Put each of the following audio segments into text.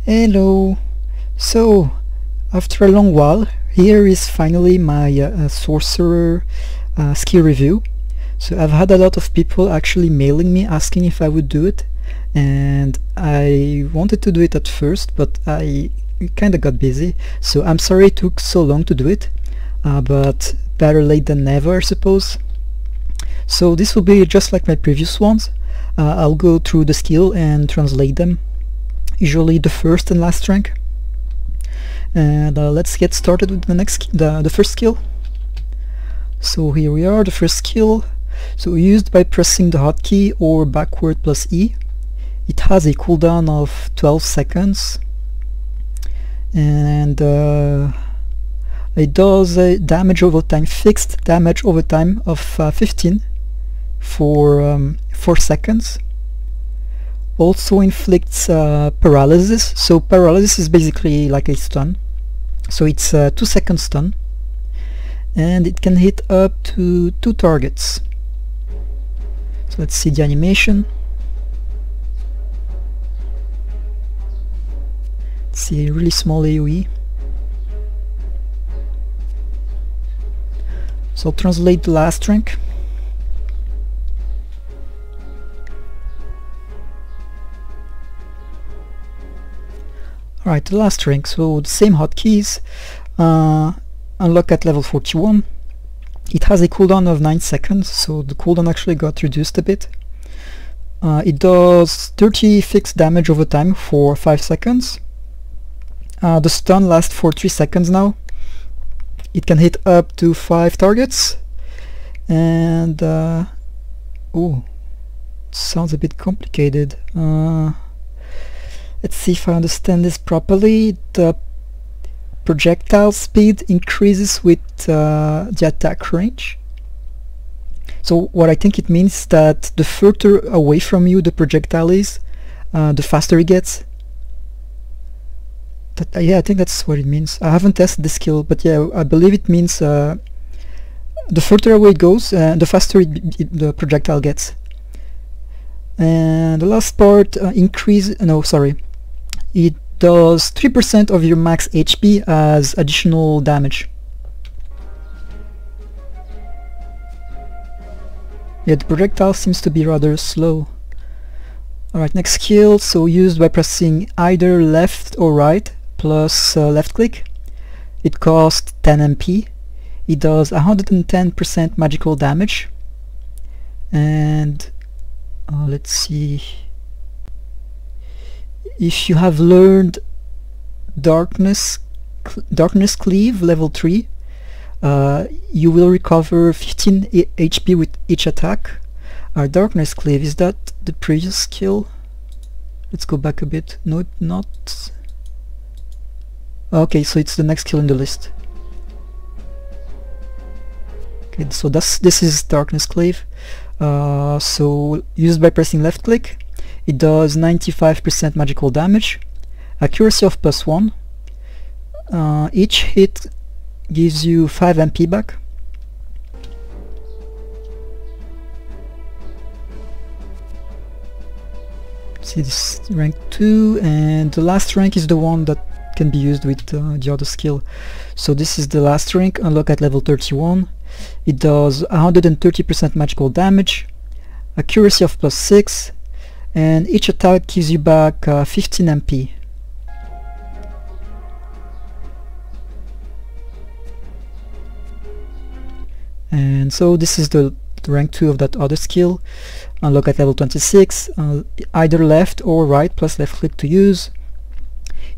Hello! So, after a long while, here is finally my Sorcerer skill review. So I've had a lot of people actually mailing me asking if I would do it, and I wanted to do it at first, but I kinda got busy, so I'm sorry it took so long to do it, but better late than never, I suppose. So this will be just like my previous ones. I'll go through the skill and translate them, usually the first and last rank. And let's get started with the first skill. So here we are, the first skill. So used by pressing the hotkey or backward plus E. It has a cooldown of 12 seconds, and it does a damage over time, fixed damage over time of 15 for 4 seconds. Also inflicts paralysis. So paralysis is basically like a stun. So it's a 2-second stun, and it can hit up to 2 targets. So let's see the animation. Let's see a really small AoE. So I'll translate the last rank. Alright, the last rank, so the same hotkeys, unlock at level 41. It has a cooldown of 9 seconds, so the cooldown actually got reduced a bit. It does 30 fixed damage over time for 5 seconds. The stun lasts for 3 seconds now. It can hit up to 5 targets. And oh, sounds a bit complicated. Let's see if I understand this properly. The projectile speed increases with the attack range. So what I think it means is that the further away from you the projectile is, the faster it gets. Yeah, I think that's what it means. I haven't tested the skill, but yeah, I believe it means the further away it goes, the faster the projectile gets. And the last part, it does 3% of your max HP as additional damage. Yeah, the projectile seems to be rather slow. Alright, next skill, so used by pressing either left or right plus left click. It costs 10 MP. It does 110% magical damage. And let's see. If you have learned Darkness Cleave level 3, you will recover 15 HP with each attack. Darkness Cleave, is that the previous skill? Let's go back a bit. No, not. Okay, so it's the next skill in the list. Okay, so this is Darkness Cleave. So used by pressing left click. It does 95% magical damage, accuracy of +1. Each hit gives you 5 MP back. See, this is rank 2, and the last rank is the one that can be used with the other skill. So this is the last rank, unlock at level 31. It does 130% magical damage, accuracy of +6, and each attack gives you back 15 MP. And so this is the rank 2 of that other skill. Unlock at level 26, either left or right plus left click to use.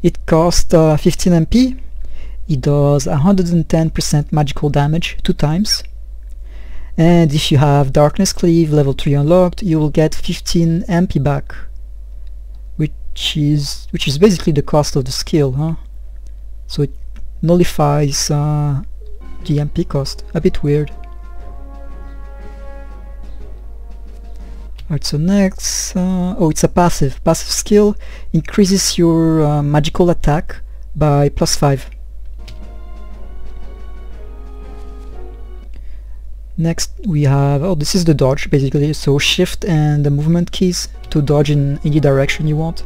It costs 15 MP. It does 110% magical damage 2 times. And if you have Darkness Cleave level 3 unlocked, you will get 15 MP back, which is basically the cost of the skill, huh? So it nullifies the MP cost. A bit weird. Alright, so next, oh, it's a passive skill. Increases your magical attack by +5. Next we have, oh, this is the dodge basically, so shift and the movement keys to dodge in any direction you want.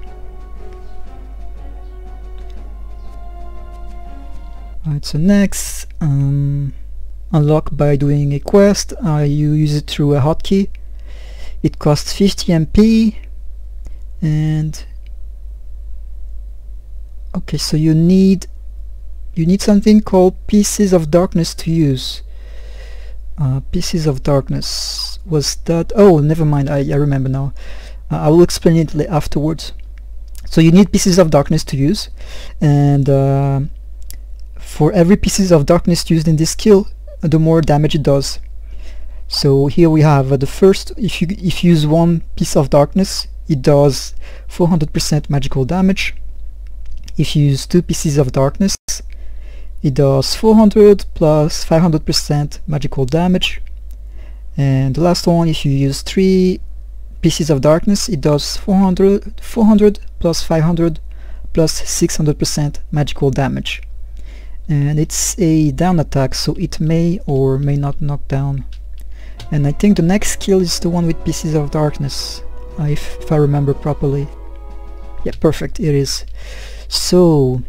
Alright, so next, unlock by doing a quest. You use it through a hotkey. It costs 50 MP, and okay, so you need something called Pieces of Darkness to use. Pieces of Darkness, was that? Oh, never mind, I remember now. I will explain it afterwards. So you need Pieces of Darkness to use, and for every Pieces of Darkness used in this skill, the more damage it does. So here we have the first, if you use one piece of darkness, it does 400% magical damage. If you use two pieces of darkness, it does 400 plus 500% magical damage. And the last one, if you use three pieces of darkness, it does 400 plus 500 plus 600% magical damage. And it's a down attack, so it may or may not knock down. And I think the next skill is the one with Pieces of Darkness, if I remember properly. Yeah, perfect, it is. So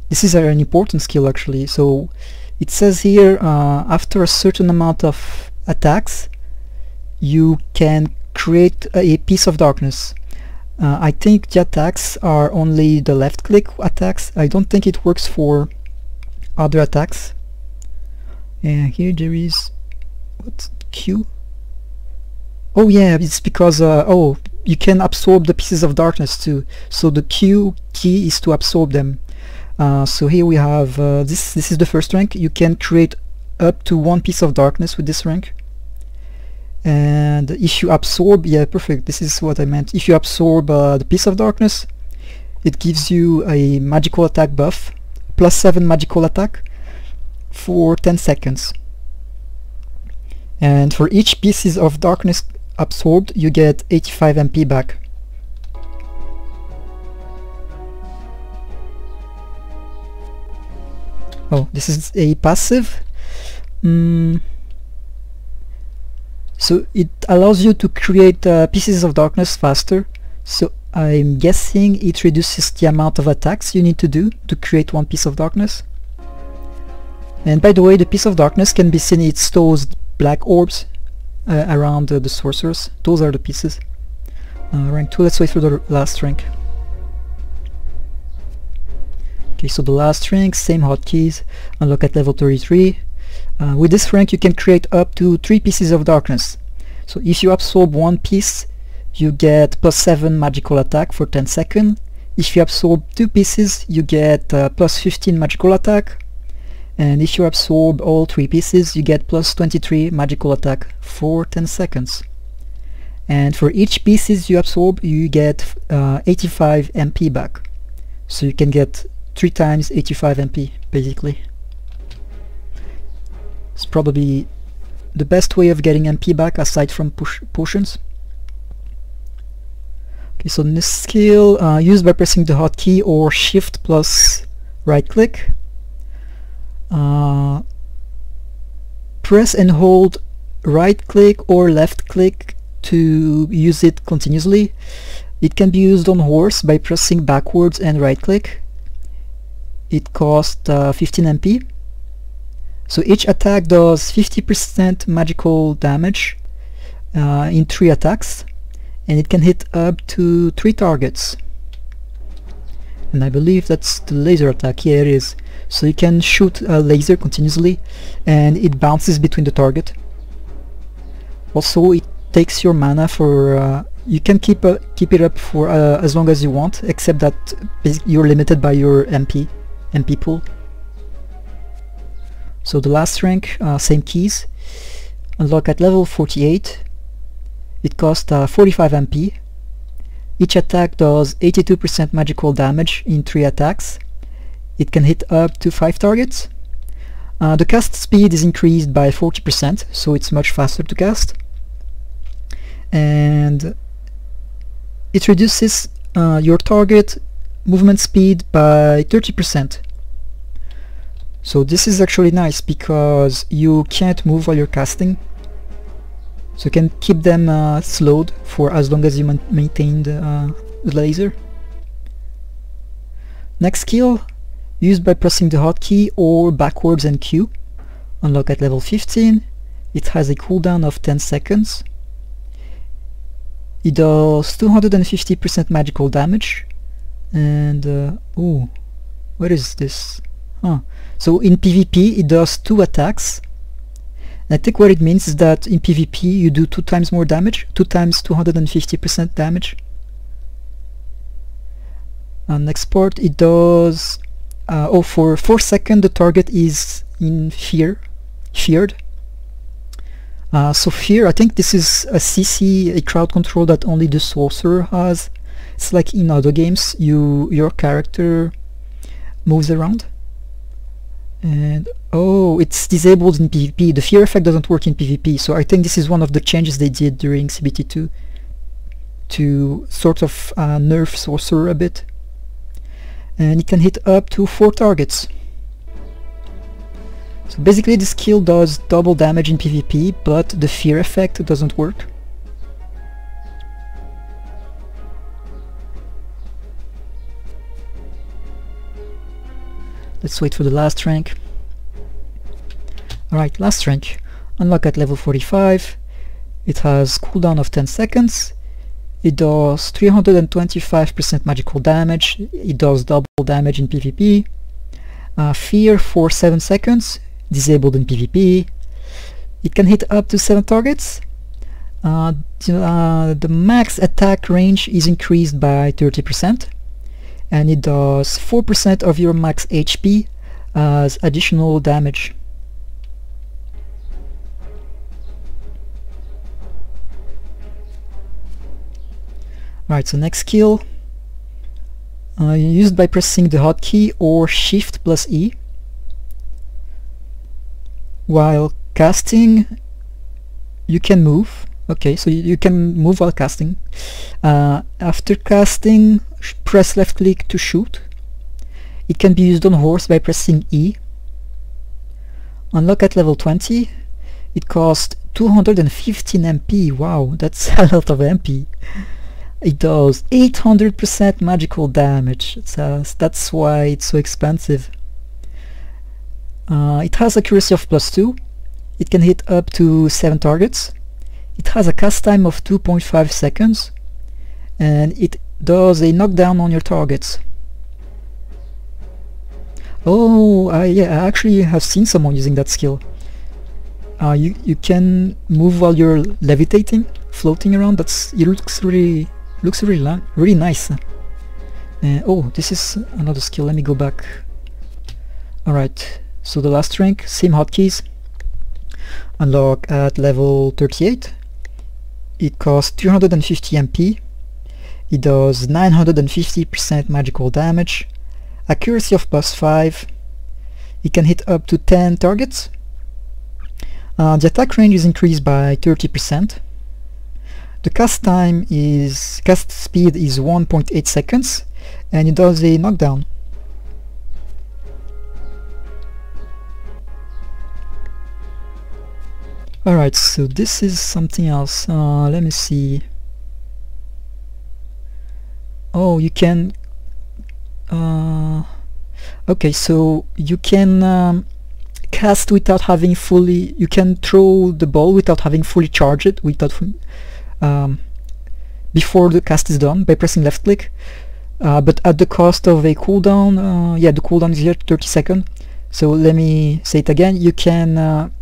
this is an important skill actually. So it says here, after a certain amount of attacks, you can create a piece of darkness. I think the attacks are only the left click attacks. I don't think it works for other attacks. And here there is, what's Q? Oh yeah, it's because oh, you can absorb the pieces of darkness too. So the Q key is to absorb them. So here we have this is the first rank. You can create up to one piece of darkness with this rank. And if you absorb, yeah, perfect, this is what I meant. If you absorb the piece of darkness, it gives you a magical attack buff, +7 magical attack for 10 seconds. And for each pieces of darkness absorbed, you get 85 MP back. Oh, this is a passive. So it allows you to create pieces of darkness faster. So I'm guessing it reduces the amount of attacks you need to do to create one piece of darkness. And by the way, the piece of darkness can be seen, it's those black orbs around the sorceress. Those are the pieces. Rank 2, let's wait for the last rank. Okay, so the last rank, same hotkeys, unlock at level 33. With this rank you can create up to 3 pieces of darkness. So if you absorb one piece, you get +7 magical attack for 10 seconds. If you absorb 2 pieces, you get +15 magical attack. And if you absorb all 3 pieces, you get +23 magical attack for 10 seconds. And for each pieces you absorb, you get 85 MP back. So you can get 3 times 85 MP, basically. It's probably the best way of getting MP back aside from potions. Okay, so this skill used by pressing the hotkey or shift plus right click. Press and hold right click or left click to use it continuously. It can be used on horse by pressing backwards and right click. It costs 15 MP. So each attack does 50% magical damage in 3 attacks, and it can hit up to 3 targets. And I believe that's the laser attack. Yeah, it is. So you can shoot a laser continuously and it bounces between the target. Also it takes your mana for you can keep it up for as long as you want, except that you're limited by your MP pool. So the last rank, same keys, unlock at level 48. It costs 45 MP. Each attack does 82% magical damage in 3 attacks. It can hit up to 5 targets. The cast speed is increased by 40%, so it's much faster to cast. And it reduces your target movement speed by 30%. So this is actually nice because you can't move while you're casting. So you can keep them slowed for as long as you maintain the laser. Next skill used by pressing the hotkey or backwards and Q. Unlock at level 15. It has a cooldown of 10 seconds. It does 250% magical damage. And ooh, what is this? So in PvP it does 2 attacks. And I think what it means is that in PvP you do 2 times more damage, 2 times 250% damage. Next part, it does for 4 seconds the target is in feared. So fear, I think this is a CC, a crowd control that only the sorcerer has. It's like in other games, your character moves around. And oh, it's disabled in PvP. The fear effect doesn't work in PvP, so I think this is one of the changes they did during CBT2 to sort of nerf sorcerer a bit. And it can hit up to 4 targets. So basically this skill does double damage in PvP, but the fear effect doesn't work. Let's wait for the last rank. Alright, last rank. Unlock at level 45. It has cooldown of 10 seconds. It does 325% magical damage. It does double damage in PvP. Fear for 7 seconds. Disabled in PvP. It can hit up to 7 targets. The max attack range is increased by 30%. And it does 4% of your max HP as additional damage. Right, so next skill, used by pressing the hotkey or Shift plus E. While casting, you can move. Okay, so you can move while casting. After casting, press left click to shoot. It can be used on horse by pressing E. Unlock at level 20. It costs 215 MP. Wow, that's a lot of MP. It does 800% magical damage. That's why it's so expensive. It has accuracy of +2. It can hit up to 7 targets. It has a cast time of 2.5 seconds. And it does a knockdown on your targets. Oh, yeah, I actually have seen someone using that skill. You can move while you're levitating, floating around. It looks really nice. Oh, this is another skill. Let me go back. Alright, so the last rank, same hotkeys. Unlock at level 38. It costs 250 MP. It does 950% magical damage. Accuracy of +5. It can hit up to 10 targets. The attack range is increased by 30%. The cast speed is 1.8 seconds, and it does a knockdown. Alright, so this is something else. Let me see. Oh, you can okay, so you can cast without having fully, you can throw the ball without having fully charged it, before the cast is done by pressing left click, but at the cost of a cooldown. Yeah, the cooldown is here 30 seconds. So let me say it again. You can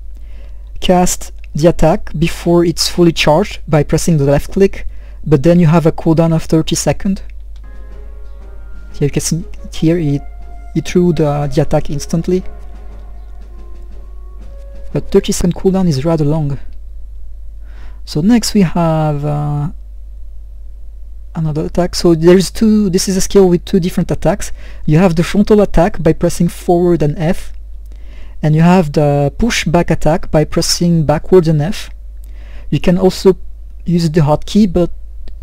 cast the attack before it's fully charged by pressing the left click, but then you have a cooldown of 30 seconds. Here you can see here it threw the attack instantly, but 30-second cooldown is rather long. So next we have another attack. So there's two. This is a skill with 2 different attacks. You have the frontal attack by pressing forward and F, and you have the push back attack by pressing backwards and F. You can also use the hotkey, but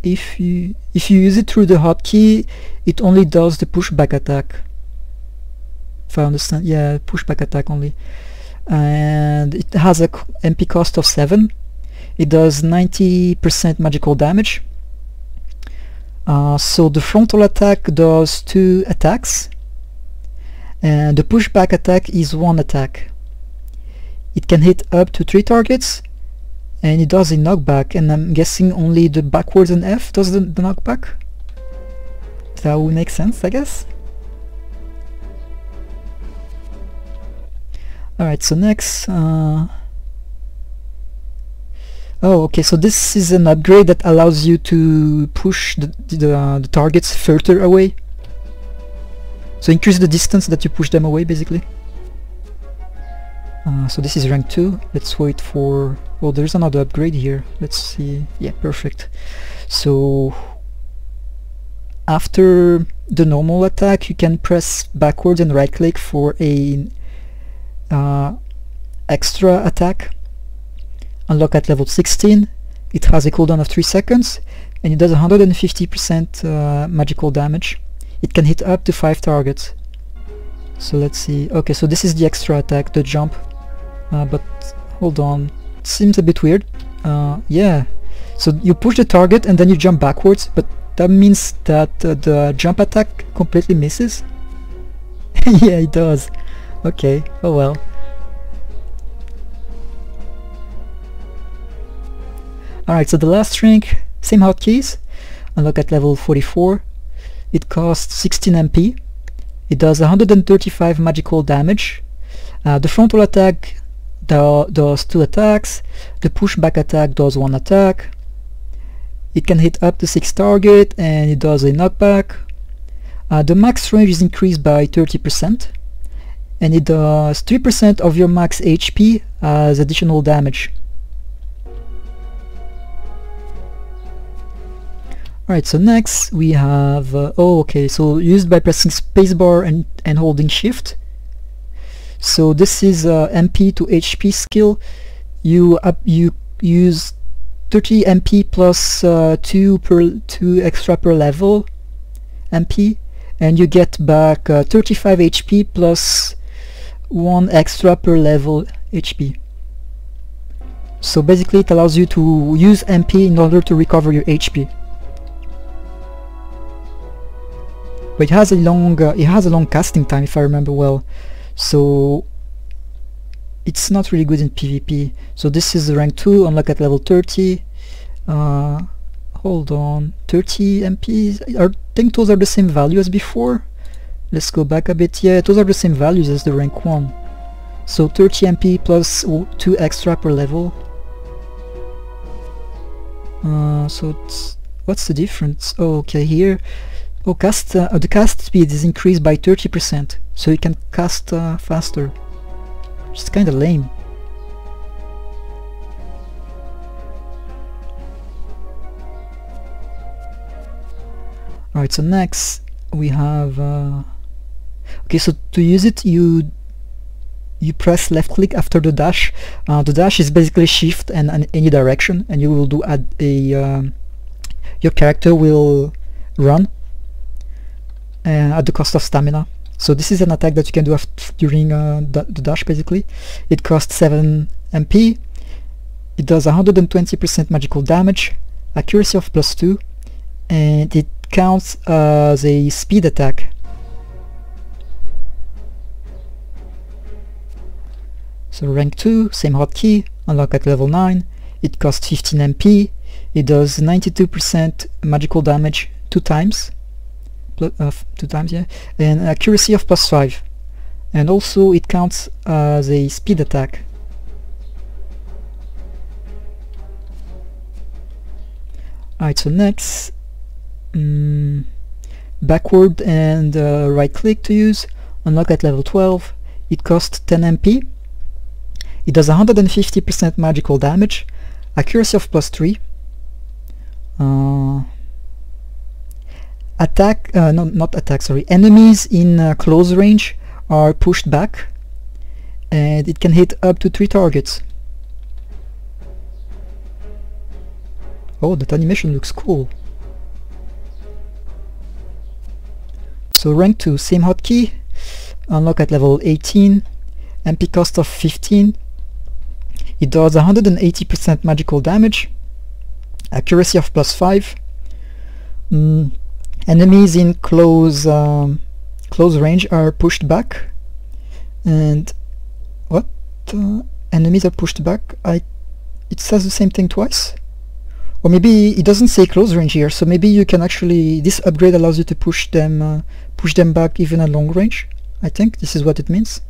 if you use it through the hotkey, it only does the pushback attack. If I understand, yeah, pushback attack only. And it has a MP cost of 7. It does 90% magical damage. So the frontal attack does 2 attacks, And the pushback attack is one attack. It can hit up to 3 targets, and it does a knockback, and I'm guessing only the backwards and F does the knockback. That would make sense, I guess. Alright, so next... oh, okay, so this is an upgrade that allows you to push the targets further away. So increase the distance that you push them away, basically. So this is rank 2. Let's wait for... Oh, there's another upgrade here. Let's see. Yeah, perfect. So after the normal attack, you can press backwards and right click for a extra attack. Unlock at level 16. It has a cooldown of 3 seconds, and it does 150% magical damage. It can hit up to 5 targets. So let's see. Okay, so this is the extra attack, the jump. But hold on, it seems a bit weird. Yeah, so you push the target and then you jump backwards, but that means that the jump attack completely misses. Yeah, it does. Okay, oh well. Alright, so the last rank, same hotkeys. Unlock at level 44. It costs 16 MP. It does 135 magical damage. The frontal attack does 2 attacks. The pushback attack does 1 attack. It can hit up to 6 targets, and it does a knockback. The max range is increased by 30%, and it does 3% of your max HP as additional damage. Alright, so next we have oh, okay, so used by pressing spacebar and holding shift. So this is MP to HP skill. You use 30 MP plus 2 extra per level MP, and you get back 35 HP plus 1 extra per level HP. So basically it allows you to use MP in order to recover your HP. But it has a long casting time, if I remember well, so it's not really good in PvP. So this is the rank 2, unlock at level 30. Hold on, 30 MPs. I think those are the same value as before. Let's go back a bit. Yeah, those are the same values as the rank 1. So 30 MP plus 2 extra per level. So what's the difference? Oh, okay, here. Oh, the cast speed is increased by 30%, so you can cast faster. Which is kinda lame. Alright, so next we have okay, so to use it you press left click after the dash. The dash is basically shift and any direction, and you will do your character will run at the cost of stamina. So this is an attack that you can do during the dash, basically. It costs 7 MP. It does 120% magical damage, accuracy of +2, and it counts as a speed attack. So rank 2, same hotkey, unlock at level 9. It costs 15 MP. It does 92% magical damage 2 times. 2 times, yeah, and accuracy of +5, and also it counts as a speed attack. Alright, so next, backward and right click to use. Unlock at level 12. It costs 10 MP. It does 150% magical damage, accuracy of +3. Enemies in close range are pushed back, and it can hit up to 3 targets. Oh, that animation looks cool. So rank 2, same hotkey, unlock at level 18, MP cost of 15. It does 180% magical damage, accuracy of +5. Enemies in close close range are pushed back, and what? Enemies are pushed back. It says the same thing twice, or maybe it doesn't say close range here. So maybe you can actually, this upgrade allows you to push them back even at long range. I think this is what it means.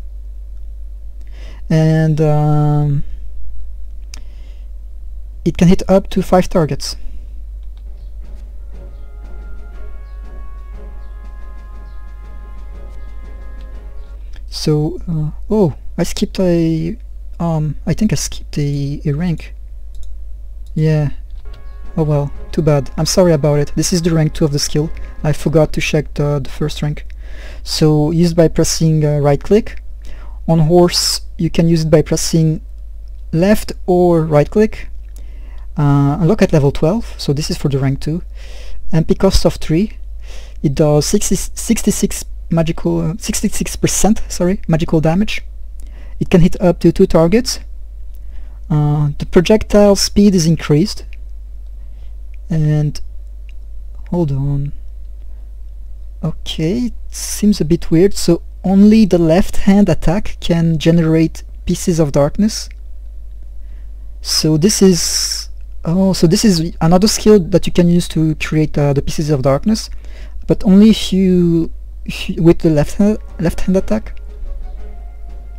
And it can hit up to 5 targets. So oh, I skipped I think I skipped a rank. Yeah. Oh well, too bad. I'm sorry about it. This is the rank 2 of the skill. I forgot to check the first rank. So used by pressing right click. On horse you can use it by pressing left or right click. Unlock at level 12, so this is for the rank 2. MP cost of 3. It does 66% magical damage. It can hit up to 2 targets. The projectile speed is increased. And hold on. Okay, it seems a bit weird. So only the left hand attack can generate pieces of darkness. So this is another skill that you can use to create the pieces of darkness, but only if you with the left hand attack.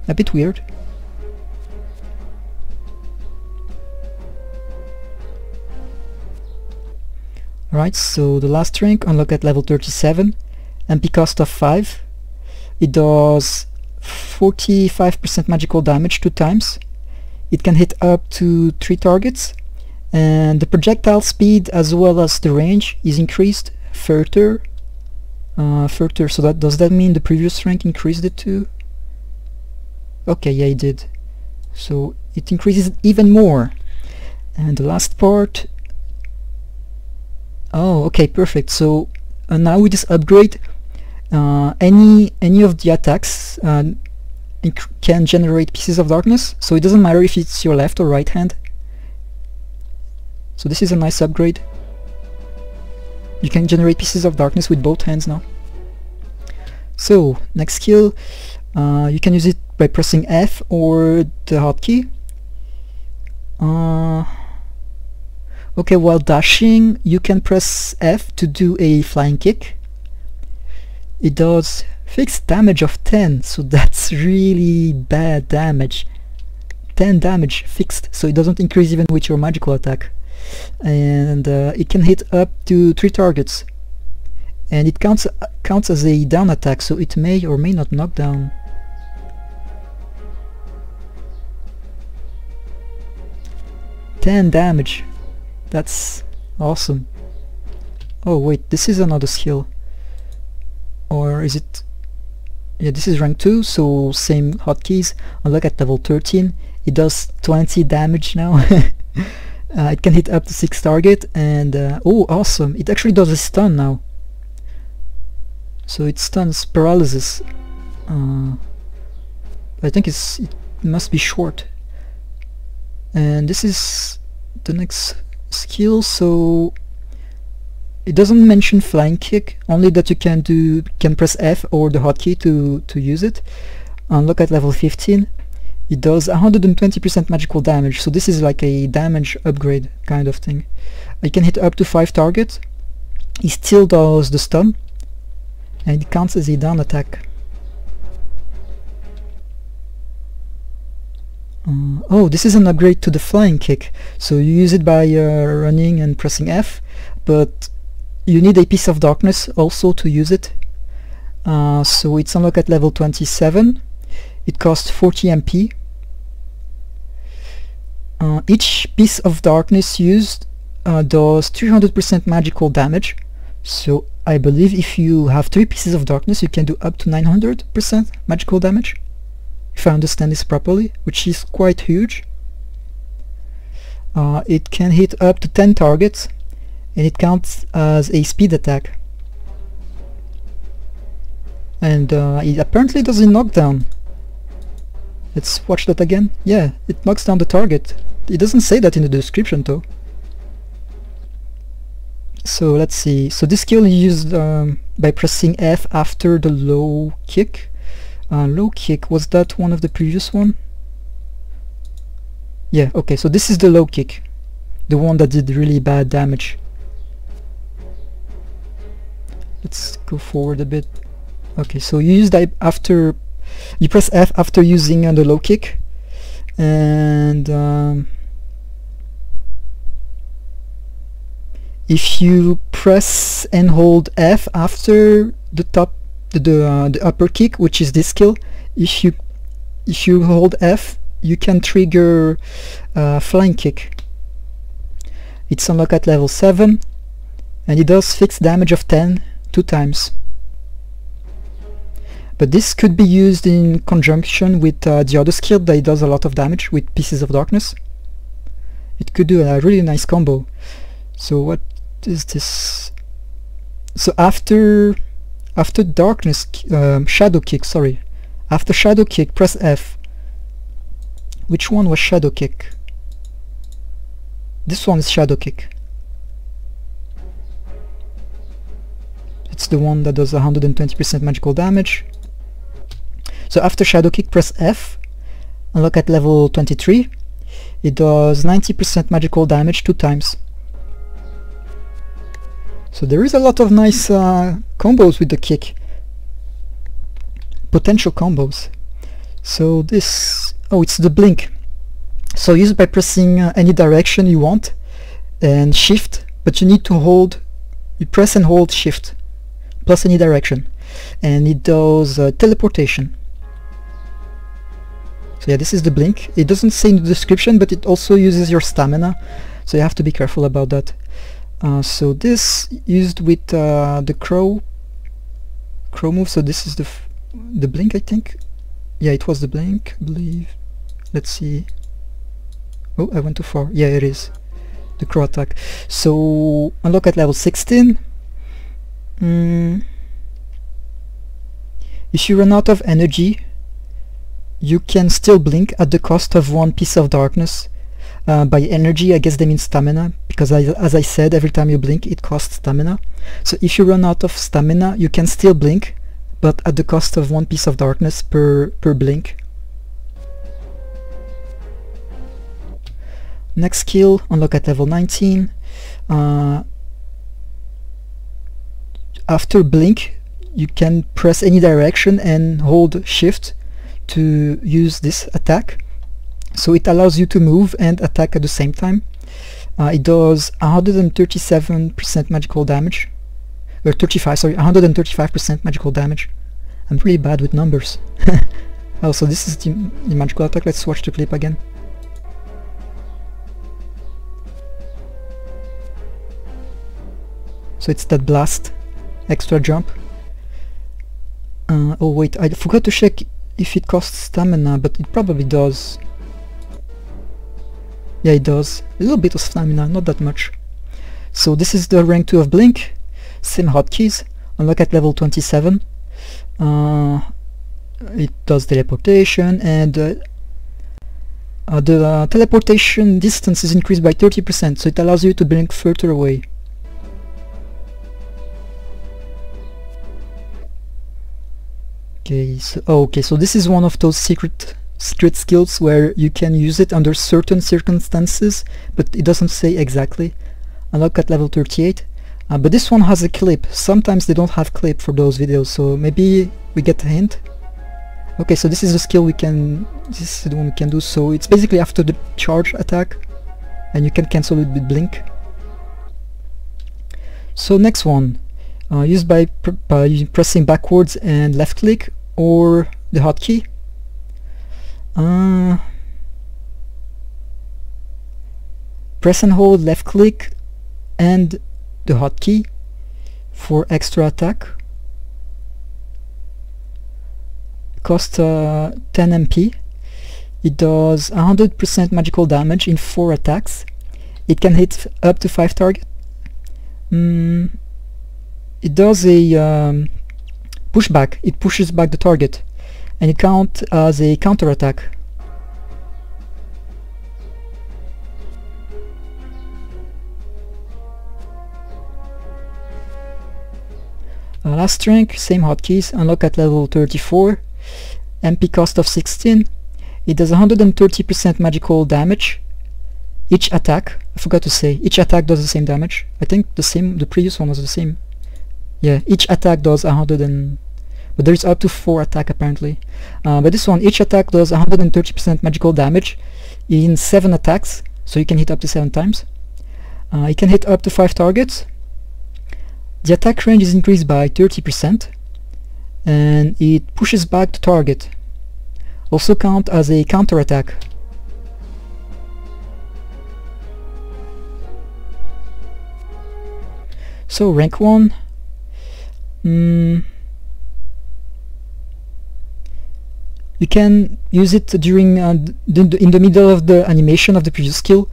A bit weird. Right, so the last rank, unlock at level 37, MP cost of 5. It does 45% magical damage 2 times. It can hit up to 3 targets, and the projectile speed as well as the range is increased further. So does that mean the previous rank increased it too? Okay, yeah, it did. So it increases even more. And the last part. Oh, okay, perfect. So now with this upgrade, any of the attacks can generate pieces of darkness. So it doesn't matter if it's your left or right hand. So this is a nice upgrade. You can generate pieces of darkness with both hands now. So next skill, you can use it by pressing F or the hotkey. Okay, while dashing you can press F to do a flying kick. It does fixed damage of 10, so that's really bad damage. 10 damage fixed, so it doesn't increase even with your magical attack. And it can hit up to 3 targets, and it counts as a down attack, so it may or may not knock down. damage. That's awesome. Oh wait, this is another skill. Or is it? Yeah, this is rank 2, so same hotkeys. Unlock at level 13. It does 20 damage now. It can hit up to 6 target, and oh awesome, it actually does a stun now. So it stuns paralysis. I think it must be short. And this is the next skill, so it doesn't mention flying kick, only that you can press F or the hotkey to use it. Unlock at level 15. It does 120% magical damage, so this is like a damage upgrade kind of thing. It can hit up to 5 targets. It still does the stun, and it counts as a down attack. Oh, this is an upgrade to the flying kick. So you use it by running and pressing F, but you need a piece of darkness also to use it. So it's unlocked at level 27. It costs 40 MP. Each piece of darkness used does 300% magical damage. So I believe if you have 3 pieces of darkness, you can do up to 900% magical damage, if I understand this properly, which is quite huge. It can hit up to 10 targets, and it counts as a speed attack. And it apparently does a knockdown. Let's watch that again. Yeah, it knocks down the target. It doesn't say that in the description though. So let's see. So this skill used by pressing F after the low kick. Low kick, was that one of the previous one? Yeah, okay, so this is the low kick, the one that did really bad damage. Let's go forward a bit. Okay, so you use that after, you press F after using the low kick, and if you press and hold F after the top, the upper kick, which is this skill, if you hold F, you can trigger flying kick. It's unlocked at level 7, and it does fixed damage of 10 2 times. But this could be used in conjunction with the other skill that does a lot of damage with Pieces of Darkness. It could do a really nice combo. So what is this? So after darkness, shadow kick, sorry. After shadow kick, press F. Which one was shadow kick? This one is shadow kick. It's the one that does 120% magical damage. So after shadow kick, press F. Unlock at level 23. It does 90% magical damage 2 times. So there is a lot of nice combos with the kick. Potential combos. So this, oh, it's the blink. So use it by pressing any direction you want and shift, but you need to hold, you press and hold shift plus any direction, and it does teleportation. So yeah, this is the blink. It doesn't say in the description, but it also uses your stamina, so you have to be careful about that. So this used with the crow move. So this is the blink, I think. Yeah, it was the blink, I believe. Let's see. Oh, I went too far. Yeah, it is the crow attack. So unlock at level 16. If you run out of energy, you can still blink at the cost of 1 piece of darkness. By energy, I guess they mean stamina, because as I said, every time you blink it costs stamina. So if you run out of stamina, you can still blink, but at the cost of 1 piece of darkness per blink. Next skill, unlock at level 19. After blink, you can press any direction and hold shift to use this attack. So it allows you to move and attack at the same time. It does 137% magical damage, or 135% magical damage. I'm pretty bad with numbers. Also, this is the magical attack. Let's watch the clip again. So it's that blast, extra jump. Oh wait, I forgot to check if it costs stamina, but it probably does. Yeah, it does. A little bit of stamina, not that much. So this is the rank 2 of Blink. Same hotkeys. Unlock at level 27. It does teleportation, and the teleportation distance is increased by 30%, so it allows you to blink further away. Okay, so this is one of those secret skills where you can use it under certain circumstances, but it doesn't say exactly. Unlock at level 38. But this one has a clip. Sometimes they don't have clip for those videos, so maybe we get a hint. Okay, so this is the skill we can, this is the one we can do. So it's basically after the charge attack, and you can cancel it with blink. So next one, used by pressing backwards and left click or the hotkey. Press and hold left click and the hotkey for extra attack. Costs 10 MP. It does 100% magical damage in 4 attacks. It can hit up to 5 targets. It does a pushback. It pushes back the target, and it counts as a counter attack. Last strength, same hotkeys, unlock at level 34, MP cost of 16. It does 130% magical damage. Each attack, I forgot to say, each attack does the same damage. I think the previous one was the same. Yeah, each attack does 100 and... but there's up to 4 attack apparently. But this one, each attack does 130% magical damage in 7 attacks, so you can hit up to 7 times. You can hit up to 5 targets. The attack range is increased by 30%, and it pushes back the target. Also count as a counter attack. So rank 1. You can use it during in the middle of the animation of the previous skill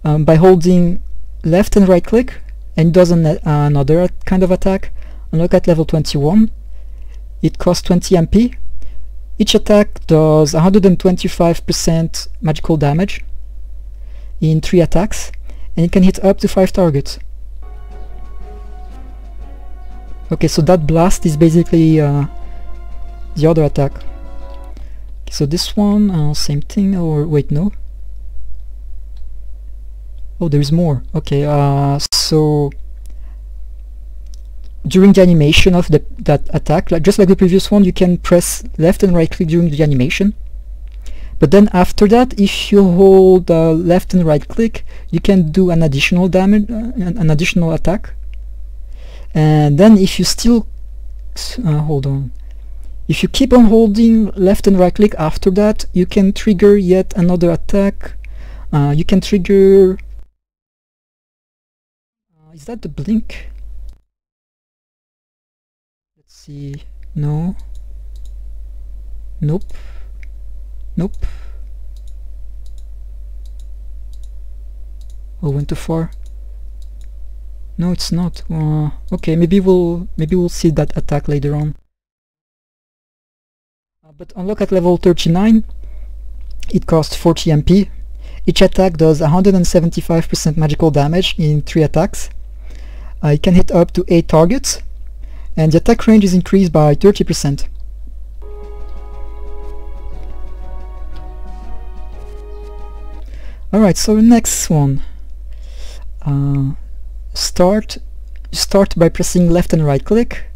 by holding left and right click, and it does another kind of attack. Unlock at level 21. It costs 20 MP. Each attack does 125% magical damage in 3 attacks, and it can hit up to 5 targets. Okay, so that blast is basically the other attack. So this one, same thing, or wait, no? Oh, there is more. Okay, so during the animation of that attack, just like the previous one, you can press left and right click during the animation. But then after that, if you hold left and right click, you can do an additional damage, an additional attack. And then if you still hold on, if you keep on holding left and right click after that, you can trigger yet another attack. You can trigger... is that the blink? Let's see. No. Nope. Nope. Oh, went too far. No, it's not. Okay, maybe we'll see that attack later on. But unlock at level 39. It costs 40 MP. Each attack does 175% magical damage in 3 attacks. It can hit up to 8 targets, and the attack range is increased by 30%. Alright, so the next one. Start by pressing left and right click.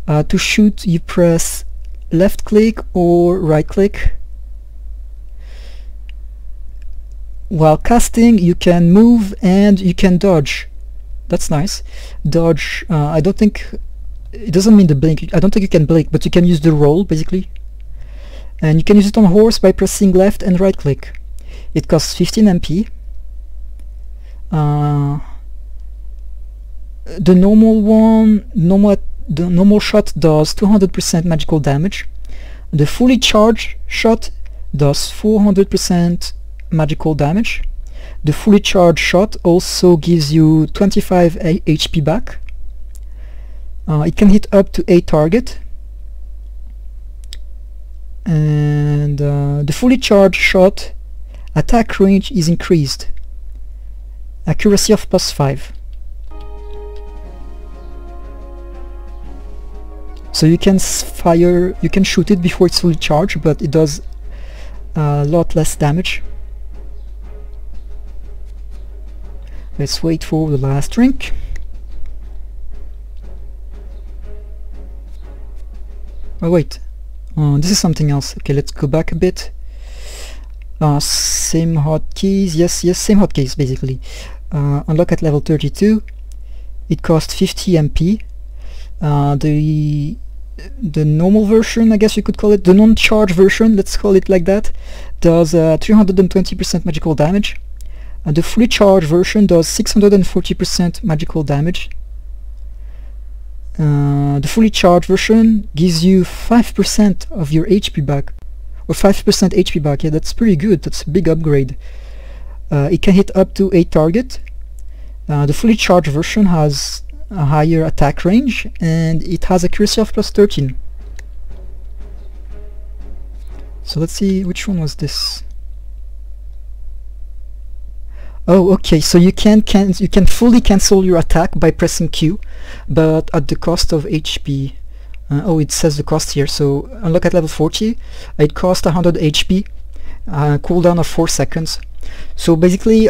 To shoot, you press left click or right click. While casting, you can move and you can dodge. That's nice. Dodge, I don't think... it doesn't mean the blink. I don't think you can blink, but you can use the roll, basically. And you can use it on horse by pressing left and right click. It costs 15 MP. The normal one, the normal shot does 200% magical damage. The fully charged shot does 400% magical damage. The fully charged shot also gives you 25 HP back. It can hit up to 8 target. And the fully charged shot attack range is increased. Accuracy of +5. So you can fire, you can shoot it before it's fully charged, but it does a lot less damage. Let's wait for the last drink. Oh wait, this is something else. Okay, let's go back a bit. Same hotkeys, yes, same hotkeys basically. Unlock at level 32. It costs 50 MP. The normal version, I guess you could call it, the non-charged version, let's call it like that, does 320% magical damage. The fully charged version does 640% magical damage. The fully charged version gives you 5% of your HP back, or 5% HP back. Yeah, that's pretty good. That's a big upgrade. It can hit up to 8 target. The fully charged version has a higher attack range, and it has accuracy of +13. So let's see, which one was this? Oh, okay, so you can fully cancel your attack by pressing Q, but at the cost of HP. Oh, it says the cost here. So unlock at level 40, it costs 100 HP, cooldown of 4 seconds. So basically,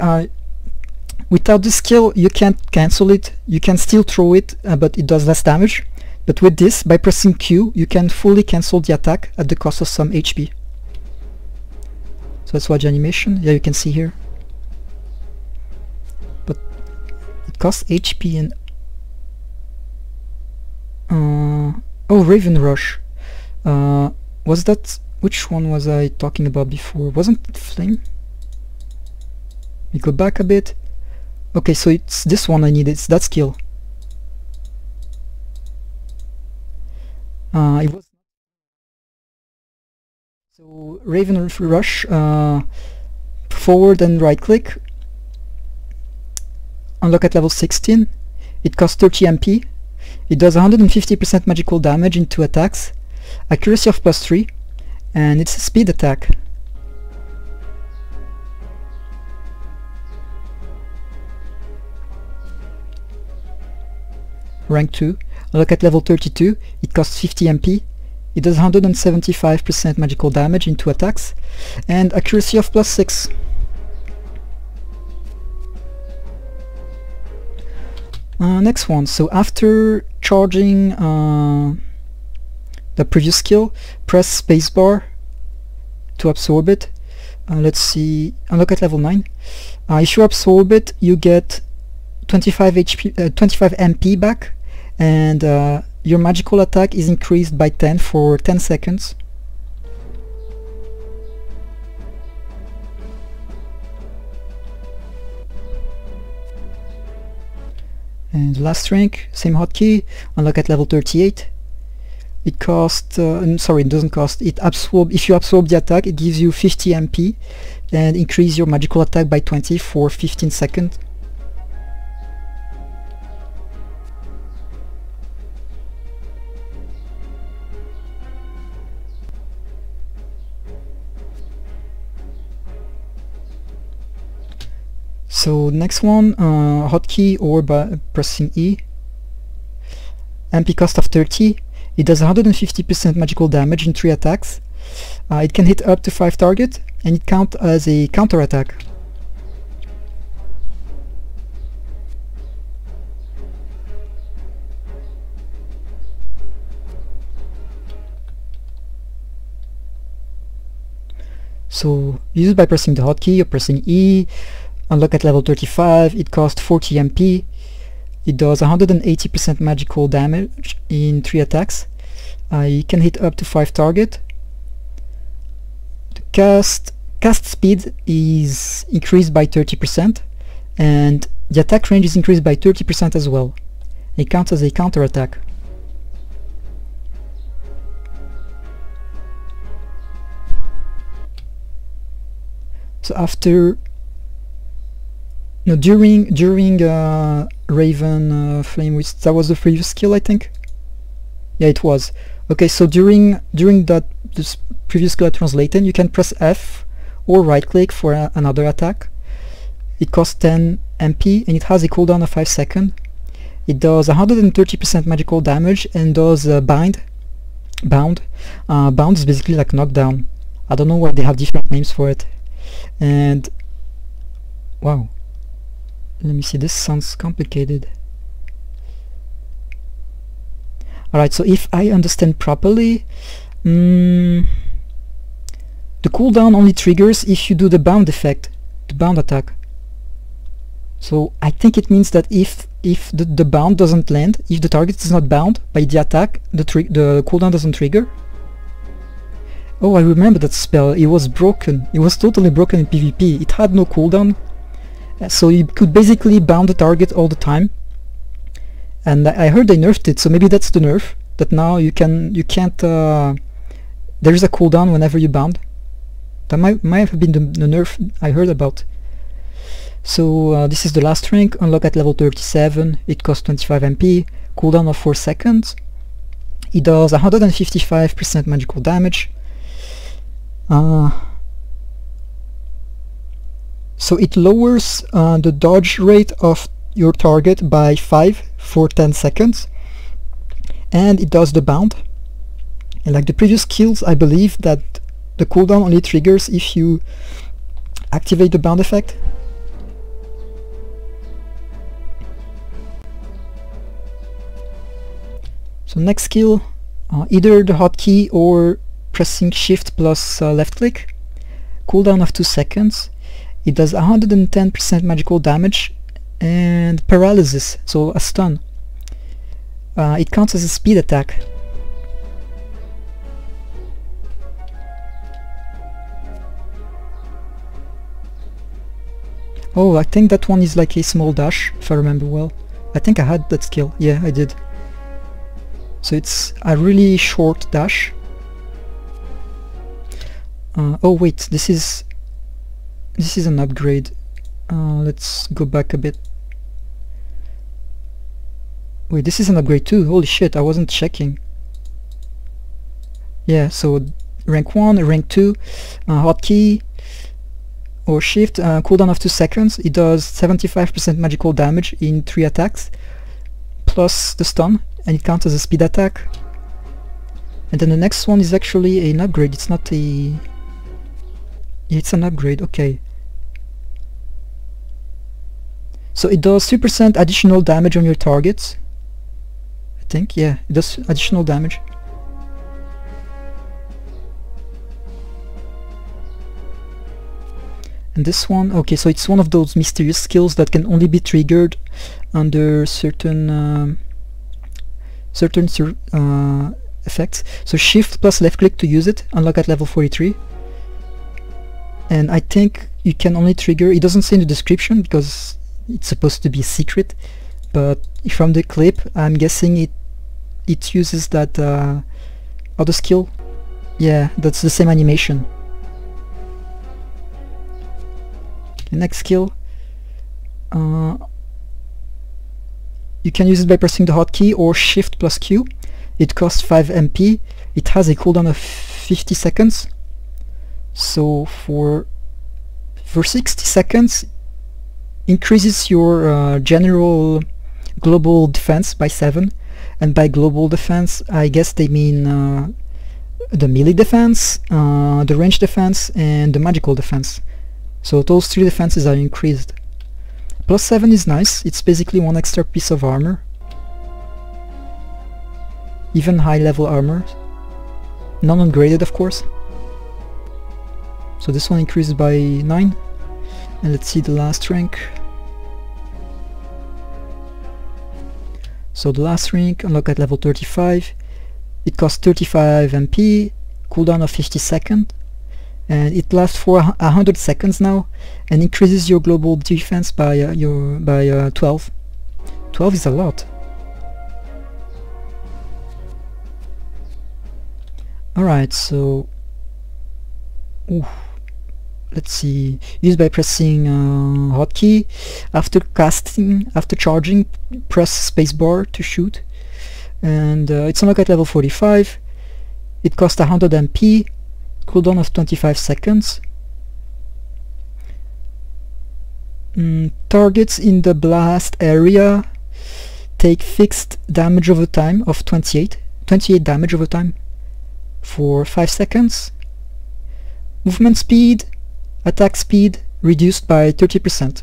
without this skill, you can't cancel it. You can still throw it, but it does less damage. But with this, by pressing Q, you can fully cancel the attack at the cost of some HP. So let's watch the animation. Yeah, you can see here. But it costs HP and... oh, Raven Rush. Was that... which one was I talking about before? Wasn't it Flame? We go back a bit. Okay, so it's this one I need. It's that skill. It was... So Raven Rush, forward and right click, unlock at level 16. It costs 30 MP. It does 150% magical damage in 2 attacks, accuracy of +3, and it's a speed attack. Rank 2, unlock at level 32. It costs 50 MP. It does 175% magical damage in 2 attacks, and accuracy of +6. Next one. So after charging the previous skill, press spacebar to absorb it. Let's see, unlock at level 9. If you absorb it, you get 25 MP back, and your magical attack is increased by 10 for 10 seconds. And last rank, same hotkey, unlock at level 38. It costs, sorry, it doesn't cost, it absorbs, if you absorb the attack, it gives you 50 MP and increase your magical attack by 20 for 15 seconds. So next one, hotkey or by pressing E. MP cost of 30. It does 150% magical damage in 3 attacks. It can hit up to 5 targets, and it counts as a counter attack. So use by pressing the hotkey or pressing E. Unlock at level 35, it costs 40 MP. It does 180% magical damage in 3 attacks. You can hit up to 5 targets. The cast speed is increased by 30%, and the attack range is increased by 30% as well. It counts as a counter attack. So after during Raven Flame, which that was the previous skill, I think. Yeah, it was. Okay, so during this previous skill translated, you can press F or right click for another attack. It costs 10 MP and it has a cooldown of 5 seconds. It does 130% magical damage and does bound. Bound is basically like knockdown. I don't know why they have different names for it. And wow. Let me see, this sounds complicated. Alright, so if I understand properly, the cooldown only triggers if you do the bound effect, the bound attack. So I think it means that if the bound doesn't land, if the target is not bound by the attack, the cooldown doesn't trigger. Oh, I remember that spell. It was broken. It was totally broken in PvP. It had no cooldown. So you could basically bound the target all the time, and I heard they nerfed it, so maybe that's the nerf, that now you can't there is a cooldown whenever you bound. That might have been the nerf I heard about. So this is the last rank, unlock at level 37, it costs 25 MP, cooldown of 4 seconds, it does 155% magical So it lowers the dodge rate of your target by 5 for 10 seconds, and it does the bound. And like the previous skills, I believe that the cooldown only triggers if you activate the bound effect. So next skill, either the hotkey or pressing shift plus left click. Cooldown of 2 seconds. It does 110% magical damage and paralysis, so a stun. It counts as a speed attack. Oh, I think that one is like a small dash, if I remember well. I think I had that skill. Yeah, I did. So it's a really short dash. Oh wait, this is an upgrade. Let's go back a bit. Wait, this is an upgrade too. Holy shit, I wasn't checking. Yeah, so rank 1, rank 2, hotkey or shift, cooldown of 2 seconds. It does 75% magical damage in 3 attacks, plus the stun, and it counts as a speed attack. And then the next one is actually an upgrade. It's not a... It's an upgrade, okay. So it does 3% additional damage on your targets. I think, yeah, it does additional damage. And this one, okay, so it's one of those mysterious skills that can only be triggered under certain effects. So shift plus left click to use it, unlock at level 43. And I think you can only trigger, it doesn't say in the description because it's supposed to be a secret, but from the clip I'm guessing it uses that other skill. Yeah, that's the same animation. Okay, next skill, you can use it by pressing the hotkey or shift plus Q. It costs 5 MP. It has a cooldown of 50 seconds. So for 60 seconds increases your general global defense by 7, and by global defense I guess they mean the melee defense, the range defense, and the magical defense. So those 3 defenses are increased. Plus 7 is nice, it's basically 1 extra piece of armor. Even high level armor. Non-ungraded of course. So this one increased by 9. And let's see the last rank. So the last rank, unlock at level 35. It costs 35 MP, cooldown of 50 seconds. And it lasts for 100 seconds now, and increases your global defense by 12. 12 is a lot. Alright, so let's see. Used by pressing hotkey. After casting, after charging, press spacebar to shoot. And it's unlocked at level 45. It costs 100 MP. Cooldown of 25 seconds. Targets in the blast area take fixed damage over time of 28 damage over time for 5 seconds. Movement speed, attack speed reduced by 30%.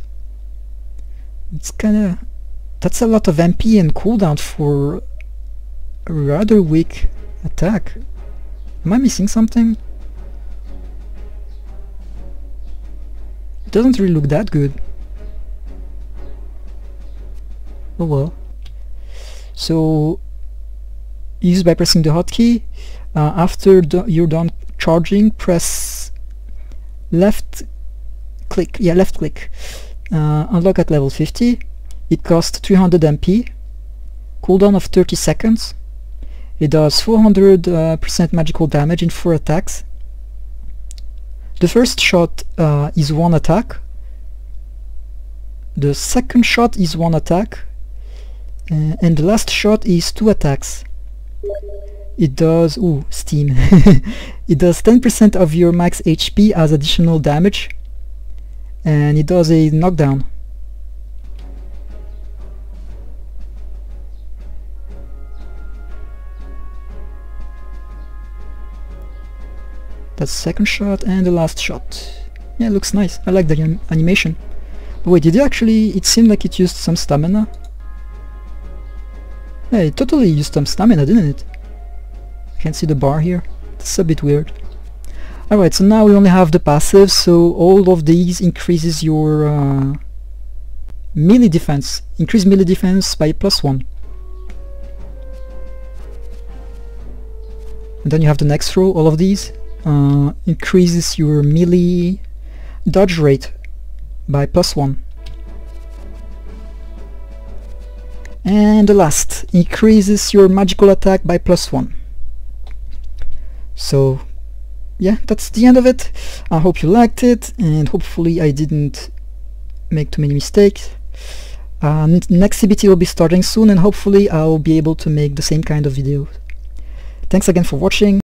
It's kinda... that's a lot of MP and cooldown for a rather weak attack. Am I missing something? It doesn't really look that good. Oh well. So, used by pressing the hotkey. After you're done charging, press left click. Yeah, left click. Unlock at level 50. It costs 300 MP. Cooldown of 30 seconds. It does 400% magical damage in 4 attacks. The first shot is 1 attack. The second shot is 1 attack. And the last shot is 2 attacks. It does... ooh, steam. It does 10% of your max HP as additional damage. and it does a knockdown. That's the second shot and the last shot. Yeah, it looks nice. I like the animation. But wait, did it actually... it seemed like it used some stamina. Yeah, it totally used some stamina, didn't it? I can't see the bar here. It's a bit weird. Alright, so now we only have the passive, so all of these increases your melee defense. Increase melee defense by +1. And then you have the next row, all of these. Increases your melee dodge rate by +1. And the last increases your magical attack by +1. So yeah, that's the end of it. I hope you liked it, and hopefully I didn't make too many mistakes. Next CBT will be starting soon, and hopefully I'll be able to make the same kind of videos. Thanks again for watching.